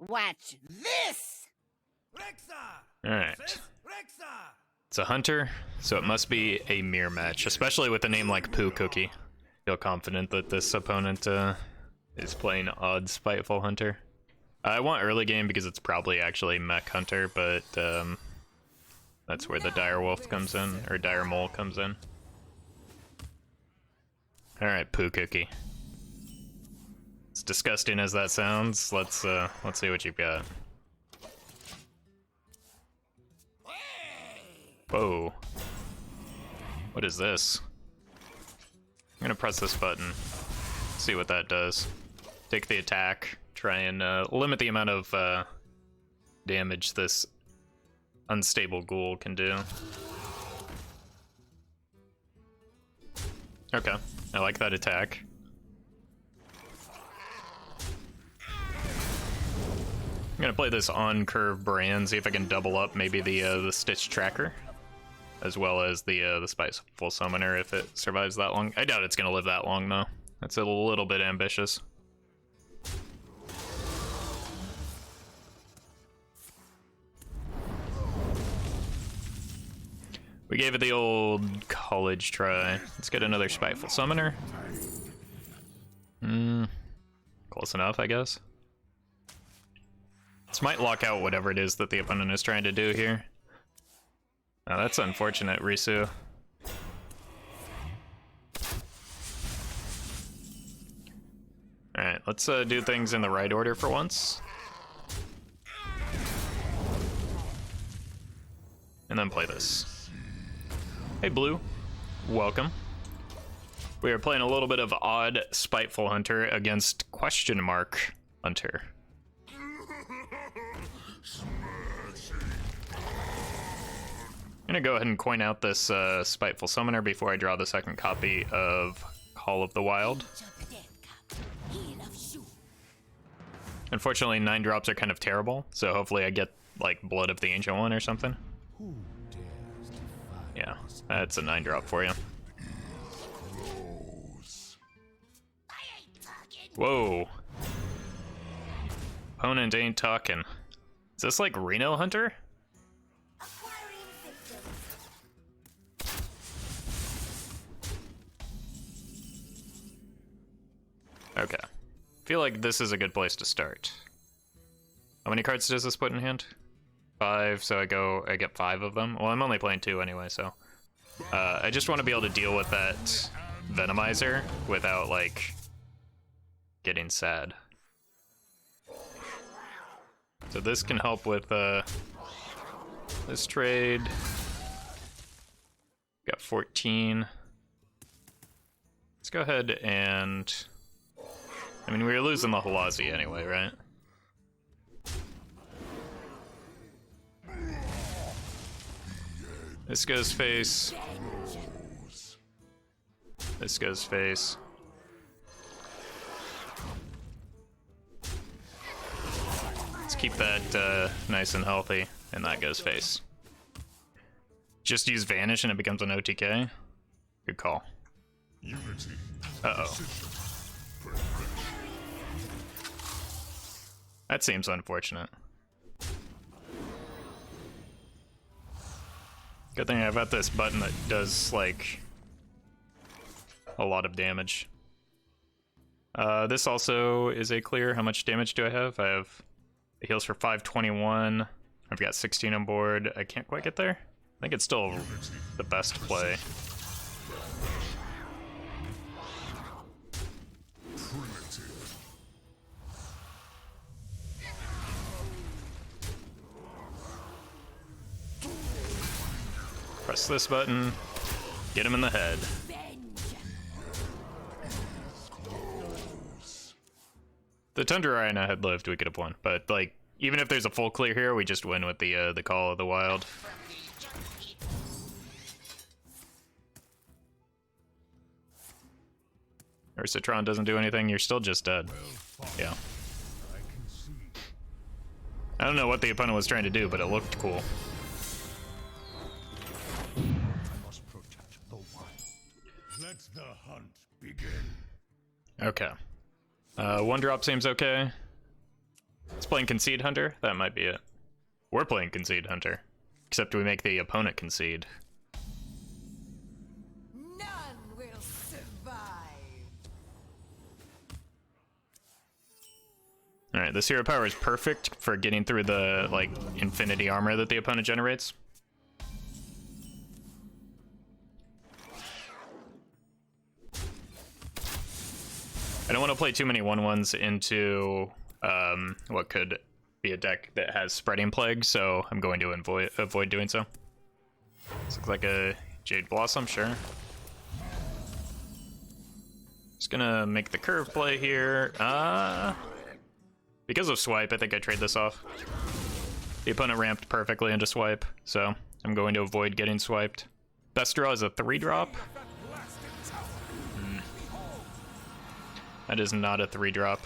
Watch this! Alright. It's a hunter, so it must be a mirror match, especially with a name like Poo Cookie. Feel confident that this opponent is playing Odd Spiteful Hunter. I want early game because it's probably actually Mech Hunter, but that's where the Direwolf comes in, or Dire Mole comes in. Alright, Poo Cookie. As disgusting as that sounds, let's see what you've got. Whoa. What is this? I'm gonna press this button. See what that does. Take the attack. Try and limit the amount of damage this unstable ghoul can do. Okay, I like that attack. I'm gonna play this on curve Brann, see if I can double up maybe the Stitch Tracker, as well as the Spiteful Summoner if it survives that long. I doubt it's gonna live that long though. That's a little bit ambitious. We gave it the old college try. Let's get another Spiteful Summoner. Close enough, I guess. This might lock out whatever it is that the opponent is trying to do here. Oh, that's unfortunate, Risu. Alright, let's do things in the right order for once. And then play this. Hey Blue, welcome. We are playing a little bit of Odd Spiteful Hunter against Question Mark Hunter. I'm gonna go ahead and coin out this Spiteful Summoner before I draw the second copy of Call of the Wild. Unfortunately, 9 drops are kind of terrible, so hopefully I get like Blood of the Ancient One or something. Yeah, that's a 9 drop for you. Whoa. Opponent ain't talking. Is this like Reno Hunter? Okay. Feel like this is a good place to start. How many cards does this put in hand? 5, so I get 5 of them. Well, I'm only playing 2 anyway, so. I just want to be able to deal with that Venomizer without, like, getting sad. So this can help with this trade. Got 14. Let's go ahead and... I mean, we were losing the Halazi anyway, right? This goes face. This goes face. Let's keep that nice and healthy, and that goes face. Just use Vanish and it becomes an OTK. Good call. Uh-oh. That seems unfortunate. Good thing I've got this button that does, like, a lot of damage. This also is a clear. How much damage do I have? I have it heals for 521. I've got 16 on board. I can't quite get there. I think it's still the best play. Press this button, get him in the head. The Tundra Rhino had lived, we could have won, but like, even if there's a full clear here, we just win with the Call of the Wild. Or Citron doesn't do anything, you're still just dead. Yeah. I don't know what the opponent was trying to do, but it looked cool. Let the hunt begin. Okay. 1 drop seems okay. It's playing Concede Hunter? That might be it. We're playing Concede Hunter. Except we make the opponent concede. None will survive. Alright, this hero power is perfect for getting through the, like, infinity armor that the opponent generates. I don't want to play too many 1/1s into what could be a deck that has Spreading Plague, so I'm going to avoid doing so. This looks like a Jade Blossom, sure. Just gonna make the curve play here. Because of swipe, I think I trade this off. The opponent ramped perfectly into swipe, so I'm going to avoid getting swiped. Best draw is a 3-drop. That is not a 3-drop.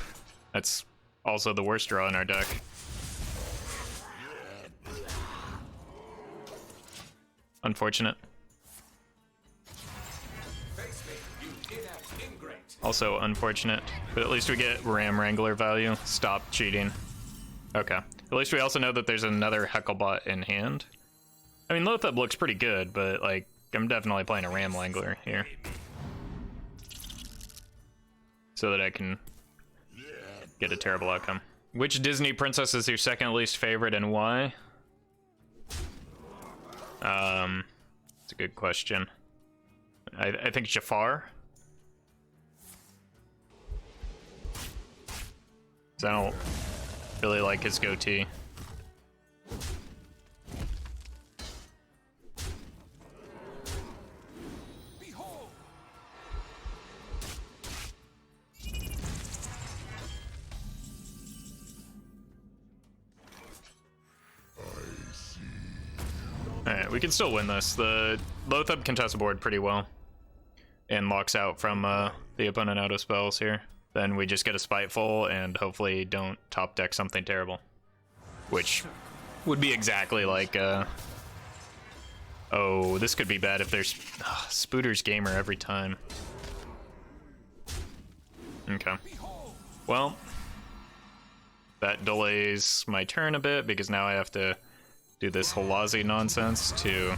That's also the worst draw in our deck. Unfortunate. Also unfortunate, but at least we get Ram Wrangler value. Stop cheating. Okay. At least we also know that there's another Hecklebot in hand. I mean, Lothab looks pretty good, but, like, I'm definitely playing a Ram Wrangler here. So that I can get a terrible outcome. Which Disney princess is your second least favorite and why? It's a good question. I think Jafar. 'Cause I don't really like his goatee. Alright, we can still win this. The Lothab contests the board pretty well. And locks out from the opponent out of spells here. Then we just get a Spiteful and hopefully don't top deck something terrible. Which would be exactly like, oh, this could be bad if there's Spooter's Gamer every time. Okay. Well, that delays my turn a bit because now I have to do this Holazi nonsense to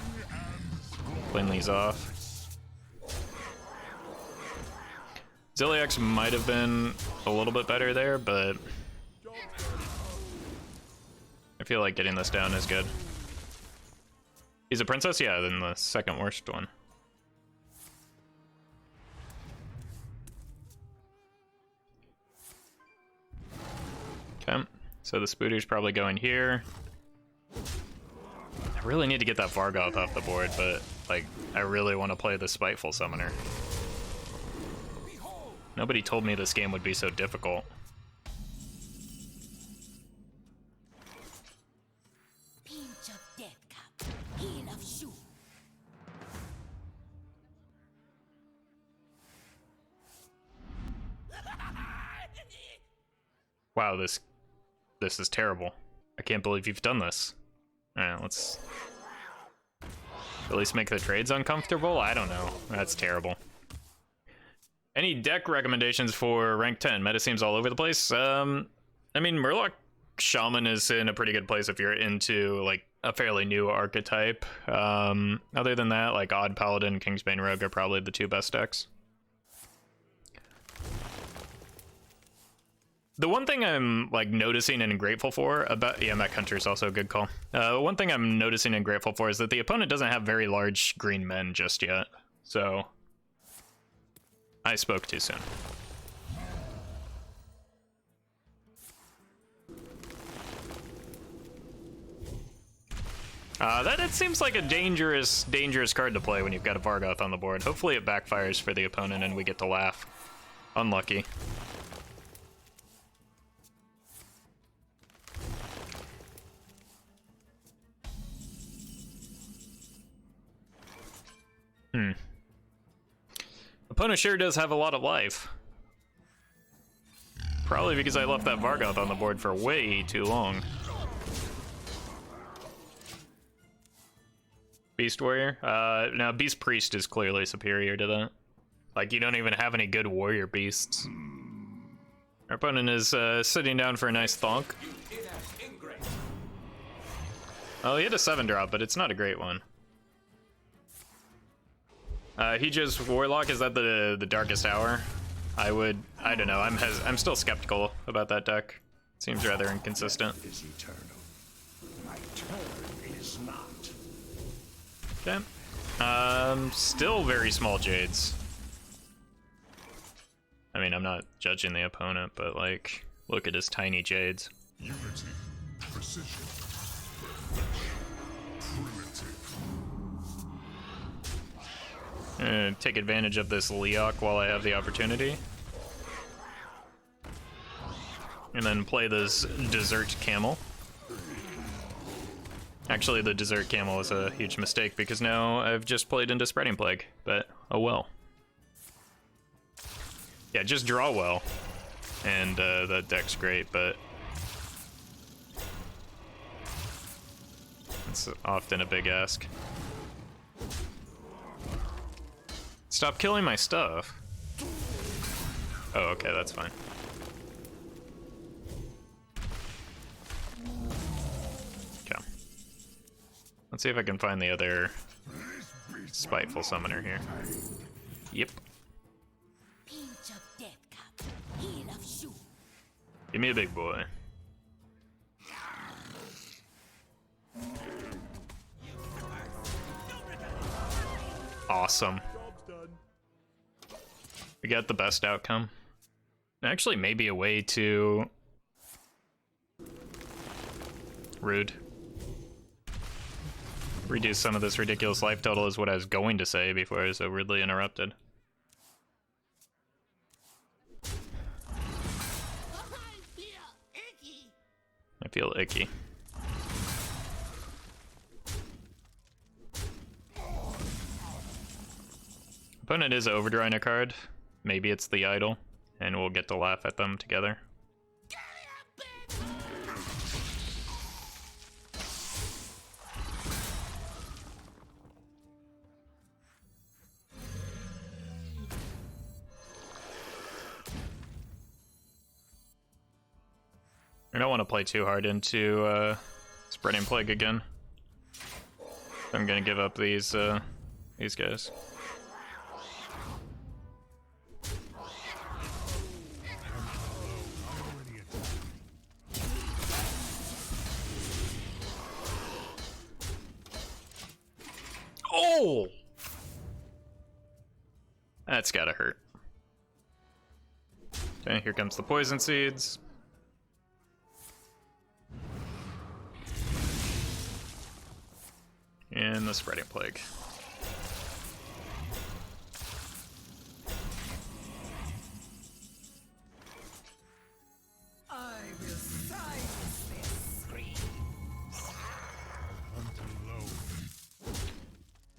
clean these off. Zilliax might have been a little bit better there, but I feel like getting this down is good. He's a princess? Yeah, then the second worst one. Okay, so the Spooter's probably going here. I really need to get that Vargoth off the board, but, like, I really want to play the Spiteful Summoner. Nobody told me this game would be so difficult. Pinch of death cup, heel of shoe. Wow, this is terrible. I can't believe you've done this. Alright, let's at least make the trades uncomfortable? I don't know. That's terrible. Any deck recommendations for rank 10? Meta seems all over the place. I mean, Murloc Shaman is in a pretty good place if you're into, like, a fairly new archetype. Other than that, like, Odd Paladin and Kingsbane Rogue are probably the two best decks. The one thing I'm, like, noticing and grateful for about... Yeah, Mech Hunter is also a good call. One thing I'm noticing and grateful for is that the opponent doesn't have very large green men just yet. So... I spoke too soon. It seems like a dangerous card to play when you've got a Vargoth on the board. Hopefully it backfires for the opponent and we get to laugh. Unlucky. Opponent sure does have a lot of life. Probably because I left that Vargoth on the board for way too long. Beast Warrior? No, Beast Priest is clearly superior to that. Like, you don't even have any good warrior beasts. Our opponent is sitting down for a nice thonk. Oh, he had a 7-drop, but it's not a great one. He just Warlock, is that the Darkest Hour? I don't know, I'm still skeptical about that deck. Seems rather inconsistent. Is eternal. My turn is not. Okay. Still very small Jades. I mean, I'm not judging the opponent, but like, look at his tiny Jades. Unity, precision, primitive. Take advantage of this Leok while I have the opportunity. And then play this Desert Camel. Actually, the Desert Camel is a huge mistake because now I've just played into Spreading Plague, but oh well. Yeah, just draw well, and that deck's great, but it's often a big ask. Stop killing my stuff. Oh, okay, that's fine. Okay. Let's see if I can find the other Spiteful Summoner here. Yep. Pinch of death cup. Heel of shoe. Give me a big boy. Awesome. We got the best outcome. Actually, maybe a way to... Rude. Reduce some of this ridiculous life total is what I was going to say before I was so rudely interrupted. I feel icky. Opponent is overdrawing a card. Maybe it's the idol, and we'll get to laugh at them together. I don't want to play too hard into Spreading Plague again. I'm gonna give up these guys. Oh! That's gotta hurt. Okay, here comes the poison seeds. And the Spreading Plague. I will silence their screams.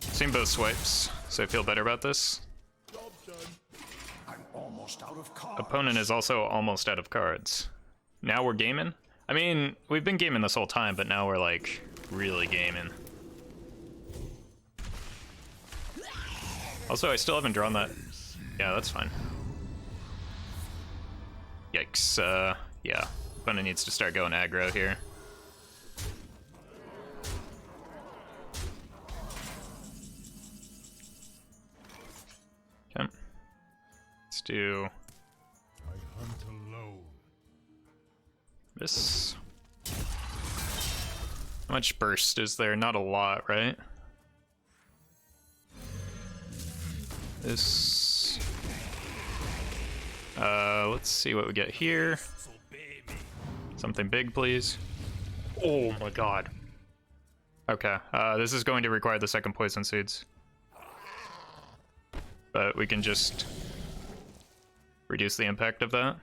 Seen both swipes, so I feel better about this. I'm almost out of cards. Opponent is also almost out of cards. Now we're gaming? I mean, we've been gaming this whole time, but now we're like really gaming. Also, I still haven't drawn that. Yeah, that's fine. Yikes, yeah. Opponent needs to start going aggro here. Okay. Let's do I hunt alone. this. How much burst is there? Not a lot, right? This. Let's see what we get here. Something big, please. Oh my god. Okay, this is going to require the second poison seeds. But we can just reduce the impact of that.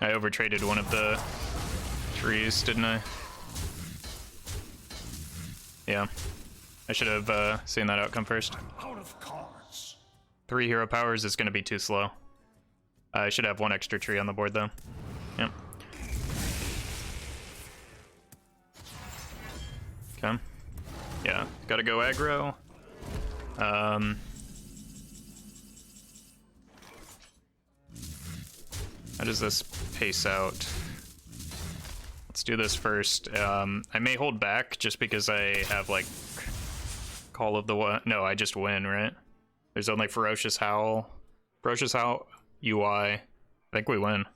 I overtraded one of the trees, didn't I? Yeah. I should have seen that outcome first. Out of cards. 3 hero powers is going to be too slow. I should have 1 extra tree on the board, though. Yep. Okay. Yeah, gotta go aggro. How does this pace out? Let's do this first. I may hold back just because I have like Call of the no, I just win, right? There's only Ferocious Howl. Ferocious Howl UI. I think we win.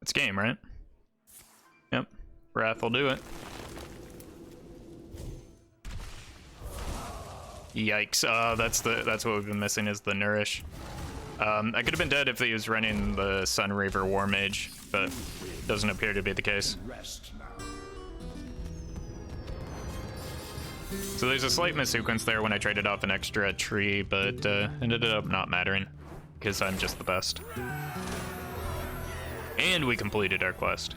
It's game, right? Yep. Wrath will do it. Yikes. That's what we've been missing is the Nourish. I could have been dead if he was running the Sunraver War Mage, but doesn't appear to be the case. So there's a slight missequence there when I traded off an extra tree, but ended up not mattering because I'm just the best. And we completed our quest.